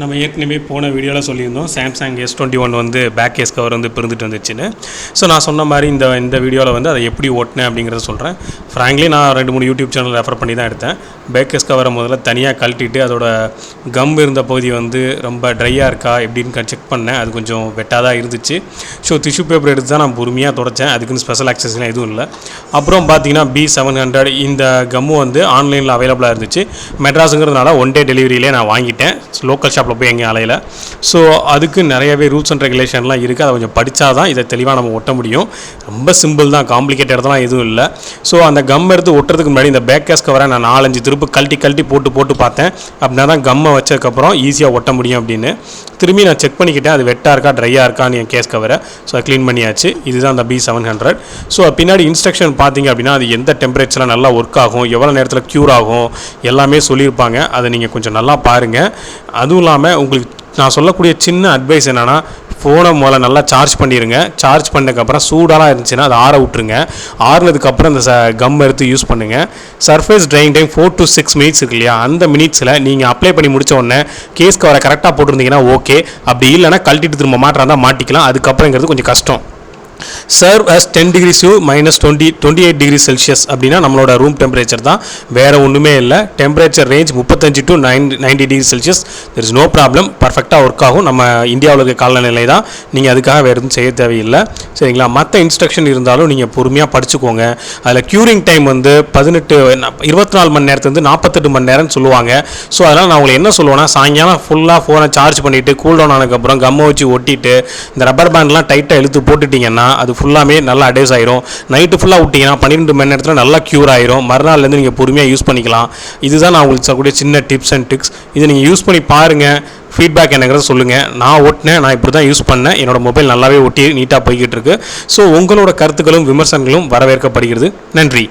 நம்ம ஏற்கனவே போன வீடியோவில் சொல்லியிருந்தோம் சாம்சங் S21 வந்து பேக் கேஸ் கவர் வந்து பிரிந்துட்டு வந்துச்சுன்னு. ஸோ நான் சொன்ன மாதிரி இந்த வீடியோவில் வந்து அதை எப்படி ஓட்டினேன் அப்படிங்கிறத சொல்கிறேன். ஃப்ராங்க்லி நான் 2-3 யூடியூப் சேனல் ரெஃபர் பண்ணி தான் எடுத்தேன். பேக் கேஸ் கவரை முதல்ல தனியாக கழட்டிட்டு அதோட கம் இருந்த பகுதி வந்து ரொம்ப ட்ரையாக இருக்கா எப்படின்னு செக் பண்ணேன். அது கொஞ்சம் வெட்டாக தான் இருந்துச்சு. ஸோ டிஷ்யூ பேப்பர் எடுத்து தான் நான் பொறுமையாக தொடச்சேன். அதுக்குன்னு ஸ்பெஷல் ஆக்சஸ்லாம் எதுவும் இல்லை. அப்புறம் பார்த்தீங்கன்னா B700 இந்த கம்மு வந்து ஆன்லைனில் அவைலபிளாக இருந்துச்சு. மெட்ராஸுங்கிறதுனால 1 டே டெலிவரியிலே நான் வாங்கிட்டேன். லோக்கல் ஷாப்பில் போய் எங்கேயும் அலையில். ஸோ அதுக்கு நிறையவே ரூல்ஸ் அண்ட் ரெகுலேஷன்லாம் இருக்குது. அதை கொஞ்சம் படித்தா தான் இதை தெளிவாக நம்ம ஒட்ட முடியும். ரொம்ப சிம்பிள் தான், காம்ப்ளிகேட்டட்லாம் எதுவும் இல்லை. ஸோ அந்த கம் எடுத்து ஒட்டுறதுக்கு முன்னாடி இந்த பேக் கேஸ் கவரை நான் 4-5 திருப்பு கழட்டி போட்டு பார்த்தேன். அப்படின்னா தான் கம்மை வச்சதுக்கப்புறம் ஈஸியாக ஒட்ட முடியும் அப்படின்னு. திரும்பி நான் செக் பண்ணிக்கிட்டேன் அது வெட்டாக இருக்கா ட்ரையாக இருக்கான்னு என் கேஸ் கவரை. ஸோ அதை க்ளீன் பண்ணியாச்சு. இதுதான் அந்த B700. ஸோ பின்னாடி இன்ஸ்ட்ரக்ஷன் பார்த்தீங்க அப்படின்னா அது எந்த டெம்பரேச்சரில் நல்லா ஒர்க் ஆகும், எவ்வளோ நேரத்தில் க்யூர் ஆகும் எல்லாமே சொல்லியிருப்பாங்க. அதை நீங்கள் கொஞ்சம் நல்லா பாருங்கள். அதுவும் இல்லாமல் உங்களுக்கு நான் சொல்லக்கூடிய சின்ன அட்வைஸ் என்னென்னா, ஃபோனை முதல்ல நல்லா சார்ஜ் பண்ணிடுங்க. சார்ஜ் பண்ணதுக்கப்புறம் சூடாலாம் இருந்துச்சுன்னா அதை ஆற விட்டுருங்க. ஆறுனதுக்கப்புறம் இந்த கம் எடுத்து யூஸ் பண்ணுங்கள். Surface drying time 4 to 6 minutes இருக்கு இல்லையா, அந்த மினிட்ஸில் நீங்கள் அப்ளை பண்ணி முடித்த உடனே கேஸ் கவரை கரெக்டாக போட்டிருந்தீங்கன்னா ஓகே. அப்படி இல்லைனா கழட்டிட்டு திரும்ப மாட்டாஇருந்தால் மாட்டிக்கலாம். அதுக்கப்புறங்கிறது கொஞ்சம் கஷ்டம். Serve as 10 degrees to -28 degrees Celsius அப்படின்னா நம்மளோட ரூம் டெம்பரேச்சர் தான், வேறு ஒன்றுமே இல்லை. Temperature range 35 to 90 degrees Celsius. There is no problem, பர்ஃபெக்டாக ஒர்க் ஆகும். நம்ம இந்தியாவில் இருக்க காலநிலை தான், நீங்கள் அதுக்காக வேறு எதுவும் செய்ய தேவையில்லை. சரிங்களா? மற்ற இன்ஸ்ட்ரக்ஷன் இருந்தாலும் நீங்கள் பொறுமையாக படிச்சுக்கோங்க. அதில் க்யூரிங் டைம் வந்து 24 மணி நேரத்துலேருந்து 48 மணி நேரம்னு சொல்லுவாங்க. ஸோ அதனால் நான் உங்களுக்கு என்ன சொல்லுவேன்னா, சாயங்காலம் ஃபுல்லாக ஃபோனை சார்ஜ் பண்ணிவிட்டு கூல் டவுன் ஆனதுக்கப்புறம் கம்மை வச்சு ஒட்டிட்டு இந்த ரப்பர் பேண்ட்லாம் டைட்டாக இழுத்து போட்டுட்டிங்கன்னா அது ஃபுல்லாமே நல்லா அடேஸ் ஆயிரும். நைட்டு ஃபுல்லாக விட்டிங்கன்னா 12 மணி நேரத்தில் நல்லா க்யூர் ஆயிரும். மறுநாள்லேருந்து நீங்கள் பொறுமையாக யூஸ் பண்ணிக்கலாம். இதுதான் நான் உங்களுக்கு சொல்லக்கூடிய சின்ன டிப்ஸ் அண்ட் ட்ரிக்ஸ். இதை நீங்கள் யூஸ் பண்ணி பாருங்கள். ஃபீட்பேக் என்னங்கிறத சொல்லுங்கள். நான் ஓட்டினேன், நான் இப்படி தான் யூஸ் பண்ணேன். என்னோடய மொபைல் நல்லாவே ஒட்டி நீட்டாக போய்கிட்டு இருக்கு. ஸோ உங்களோட கருத்துக்களும் விமர்சனங்களும் வரவேற்கப்படுகிறது. நன்றி.